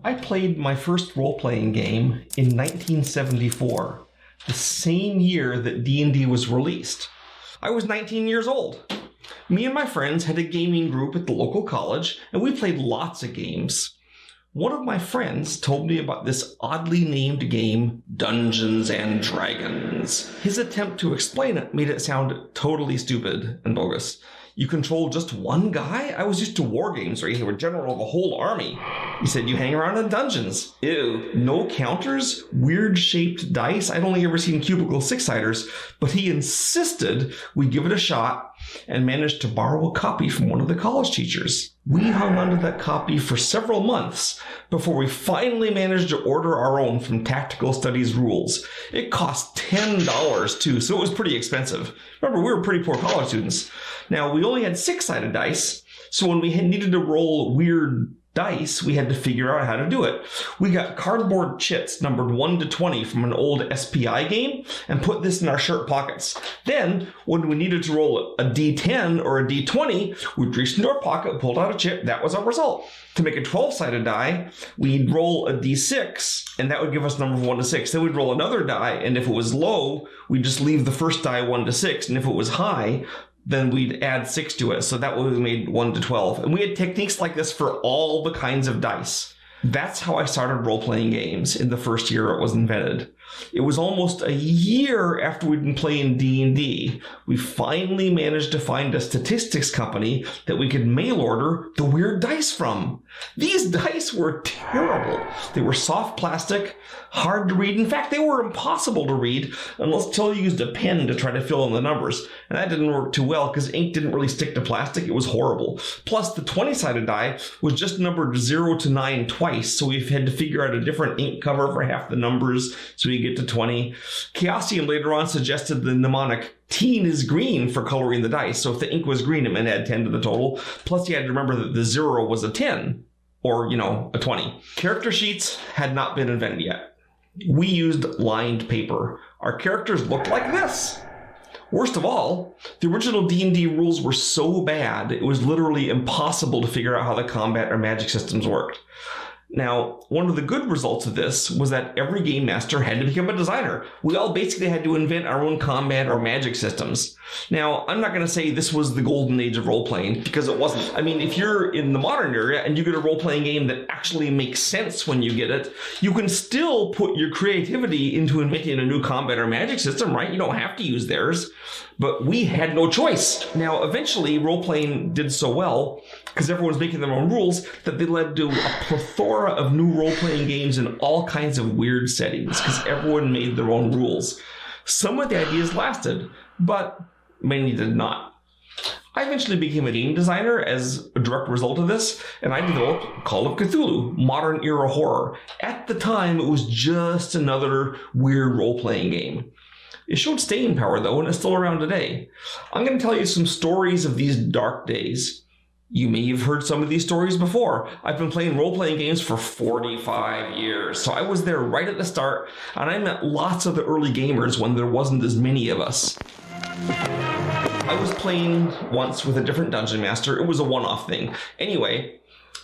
I played my first role-playing game in 1974, the same year that D&D was released. I was 19 years old. Me and my friends had a gaming group at the local college, and we played lots of games. One of my friends told me about this oddly named game, Dungeons and Dragons. His attempt to explain it made it sound totally stupid and bogus. You control just one guy? I was used to war games where you were general of a whole army. He said you hang around in dungeons. Ew. No counters? Weird-shaped dice? I'd only ever seen cubicle six-siders, but he insisted we give it a shot and managed to borrow a copy from one of the college teachers. We hung onto that copy for several months before we finally managed to order our own from Tactical Studies Rules. It cost $10 too, so it was pretty expensive. Remember, we were pretty poor college students. Now, we only had six-sided dice, so when we needed to roll weird dice, we had to figure out how to do it. We got cardboard chits numbered 1 to 20 from an old SPI game and put this in our shirt pockets. Then, when we needed to roll a D10 or a D20, we'd reach into our pocket, pulled out a chip, that was our result. To make a 12-sided die, we'd roll a D6, and that would give us numbers 1 to 6. Then we'd roll another die, and if it was low, we'd just leave the first die 1 to 6, and if it was high, then we'd add 6 to it. So that would have made 1 to 12. And we had techniques like this for all the kinds of dice. That's how I started role-playing games in the first year it was invented. It was almost a year after we'd been playing D&D. We finally managed to find a statistics company that we could mail order the weird dice from. These dice were terrible. They were soft plastic, hard to read. In fact, they were impossible to read until you used a pen to try to fill in the numbers. And that didn't work too well because ink didn't really stick to plastic. It was horrible. Plus, the 20-sided die was just numbered 0 to 9 twice, so we've had to figure out a different ink cover for half the numbers so we get to 20. Chaosium later on suggested the mnemonic teen is green for coloring the dice. So if the ink was green, it meant add 10 to the total. Plus you had to remember that the 0 was a 10 or, a 20. Character sheets had not been invented yet. We used lined paper. Our characters looked like this. Worst of all, the original D&D rules were so bad, it was literally impossible to figure out how the combat or magic systems worked. Now, one of the good results of this was that every game master had to become a designer. We all basically had to invent our own combat or magic systems. Now, I'm not going to say this was the golden age of role-playing, because it wasn't. I mean, if you're in the modern era and you get a role-playing game that actually makes sense when you get it, you can still put your creativity into inventing a new combat or magic system, right? You don't have to use theirs. But we had no choice. Now, eventually, role-playing did so well, because everyone's making their own rules, that they led to a plethora of new role-playing games in all kinds of weird settings, because everyone made their own rules. Some of the ideas lasted, but many did not. I eventually became a game designer as a direct result of this, and I developed Call of Cthulhu, modern era horror. At the time, it was just another weird role-playing game. It showed staying power, though, and it's still around today. I'm going to tell you some stories of these dark days. You may have heard some of these stories before. I've been playing role-playing games for 45 years, so I was there right at the start, and I met lots of the early gamers when there wasn't as many of us. I was playing once with a different dungeon master. It was a one-off thing. Anyway,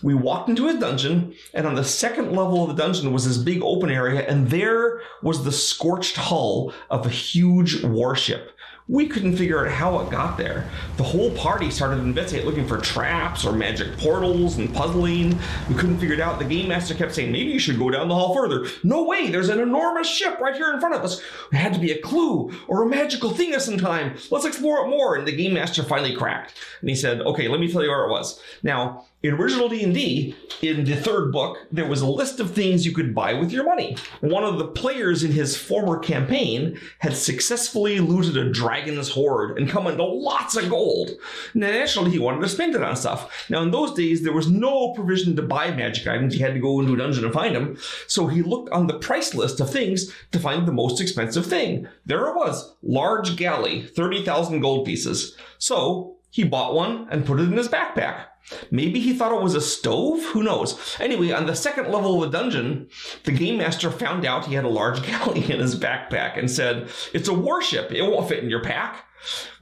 we walked into his dungeon, and on the second level of the dungeon was this big open area, and there was the scorched hull of a huge warship. We couldn't figure out how it got there. The whole party started investigating, looking for traps or magic portals and puzzling. We couldn't figure it out. The game master kept saying, maybe you should go down the hall further. No way, there's an enormous ship right here in front of us. It had to be a clue or a magical thing of some time. Let's explore it more. And the game master finally cracked. And he said, okay, let me tell you where it was. Now, in original D&D, in the third book, there was a list of things you could buy with your money. One of the players in his former campaign had successfully looted a dragon's hoard and come into lots of gold. Naturally, he wanted to spend it on stuff. Now, in those days, there was no provision to buy magic items. You had to go into a dungeon and find them. So he looked on the price list of things to find the most expensive thing. There it was, large galley, 30,000 gold pieces. So He bought one and put it in his backpack. Maybe he thought it was a stove? Who knows? Anyway, on the second level of the dungeon, the game master found out he had a large galley in his backpack and said, "It's a warship. It won't fit in your pack."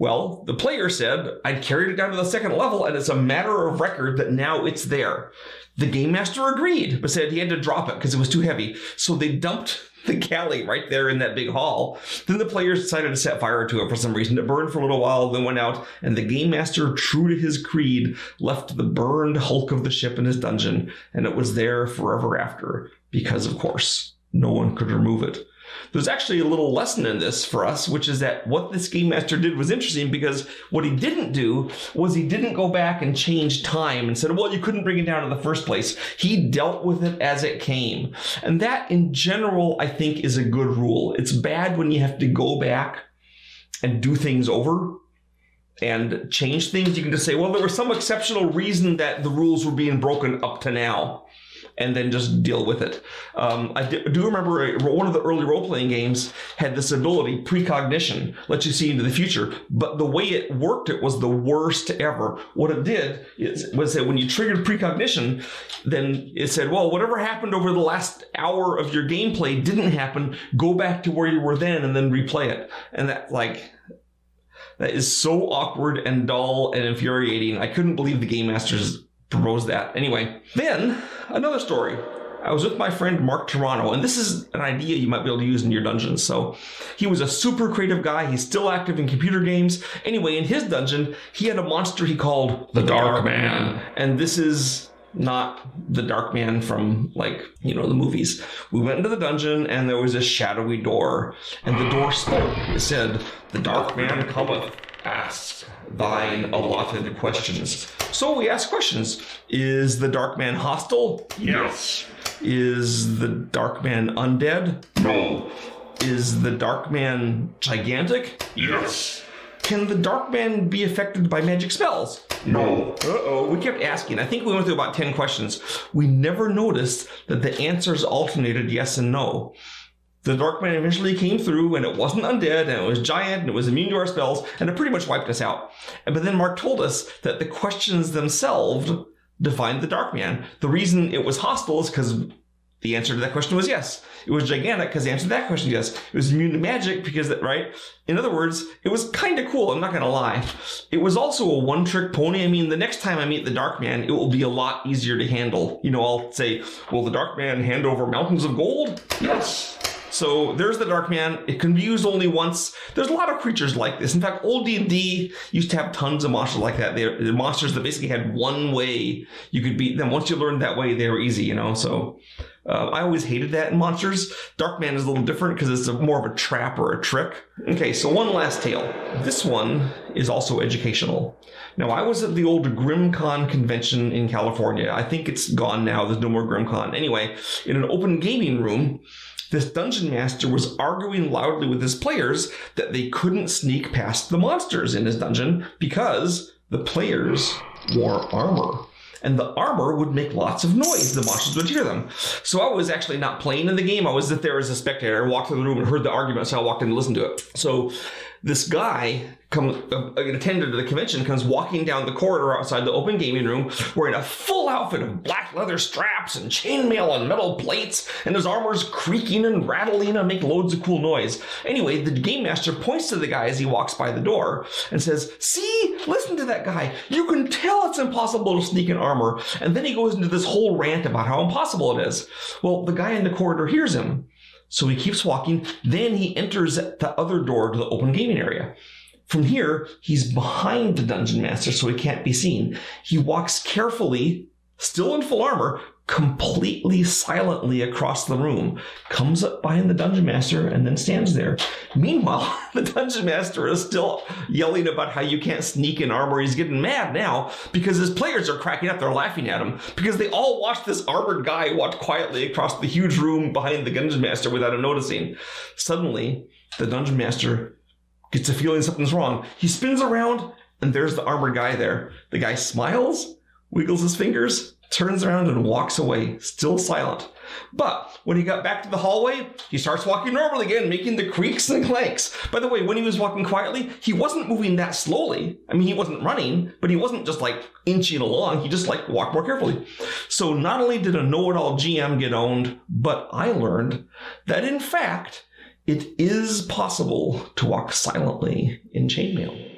Well, the player said, "I'd carried it down to the second level, and it's a matter of record that now it's there." The game master agreed, but said he had to drop it because it was too heavy. So they dumped the galley right there in that big hall. Then the players decided to set fire to it for some reason. It burned for a little while, then went out, and the game master, true to his creed, left the burned hulk of the ship in his dungeon, and it was there forever after, because, of course, no one could remove it. There's actually a little lesson in this for us, which is that what this game master did was interesting, because what he didn't do was he didn't go back and change time and said, well, you couldn't bring it down in the first place. He dealt with it as it came. And that, in general, I think is a good rule. It's bad when you have to go back and do things over and change things. You can just say, well, there was some exceptional reason that the rules were being broken up to now, and then just deal with it. I do remember one of the early role-playing games had this ability, precognition, lets you see into the future. But the way it worked, it was the worst ever. What it did was that when you triggered precognition, then it said, well, whatever happened over the last hour of your gameplay didn't happen. Go back to where you were then and then replay it. And that is so awkward and dull and infuriating. I couldn't believe the game masters proposed that. Anyway, then another story. I was with my friend Mark Toronto, and this is an idea you might be able to use in your dungeons. So he was a super creative guy. He's still active in computer games. Anyway, in his dungeon, he had a monster he called the Dark Man. And this is not the Dark Man from, the movies. We went into the dungeon, and there was a shadowy door, and the door spoke. It said, "The Dark Man cometh. Ask thine allotted questions." So we asked questions. Is the Dark Man hostile? Yes. Is the Dark Man undead? No. Is the Dark Man gigantic? Yes. Can the Dark Man be affected by magic spells? No. Uh-oh, we kept asking. I think we went through about 10 questions. We never noticed that the answers alternated yes and no. The Dark Man eventually came through, and it wasn't undead, and it was giant, and it was immune to our spells, and it pretty much wiped us out. But then Mark told us that the questions themselves defined the Dark Man. The reason it was hostile is because the answer to that question was yes. It was gigantic because the answer to that question was yes. It was immune to magic because, right? In other words, it was kind of cool, I'm not going to lie. It was also a one-trick pony. I mean, the next time I meet the Dark Man, it will be a lot easier to handle. I'll say, will the Dark Man hand over mountains of gold? Yes. So there's the Dark Man. It can be used only once. There's a lot of creatures like this. In fact, old D&D used to have tons of monsters like that. They're monsters that basically had one way you could beat them. Once you learned that way, they were easy, So I always hated that in monsters. Dark Man is a little different because it's more of a trap or a trick. Okay, so one last tale. This one is also educational. Now, I was at the old GrimCon convention in California. I think it's gone now. There's no more GrimCon. Anyway, in an open gaming room, this dungeon master was arguing loudly with his players that they couldn't sneak past the monsters in his dungeon because the players wore armor. And the armor would make lots of noise. The monsters would hear them. So I was actually not playing in the game. I was there as a spectator. I walked through the room and heard the argument, so I walked in to listen to it. So this guy, an attendant to the convention, comes walking down the corridor outside the open gaming room wearing a full outfit of black leather straps and chainmail and metal plates, and his armor's creaking and rattling and make loads of cool noise. Anyway, the game master points to the guy as he walks by the door and says, "See, listen to that guy. You can tell it's impossible to sneak in armor." And then he goes into this whole rant about how impossible it is. Well, the guy in the corridor hears him. So he keeps walking. Then he enters the other door to the open gaming area. From here, he's behind the dungeon master, so he can't be seen. He walks carefully, still in full armor, completely silently across the room, comes up behind the dungeon master, and then stands there. Meanwhile, the dungeon master is still yelling about how you can't sneak in armor. He's getting mad now because his players are cracking up. They're laughing at him because they all watched this armored guy walk quietly across the huge room behind the dungeon master without him noticing. Suddenly, the dungeon master gets a feeling something's wrong. He spins around, and there's the armored guy there. The guy smiles, wiggles his fingers, turns around and walks away, still silent. But when he got back to the hallway, he starts walking normally again, making the creaks and clanks. By the way, when he was walking quietly, he wasn't moving that slowly. I mean, he wasn't running, but he wasn't just like inching along. He just like walked more carefully. So not only did a know-it-all GM get owned, but I learned that in fact, it is possible to walk silently in chainmail.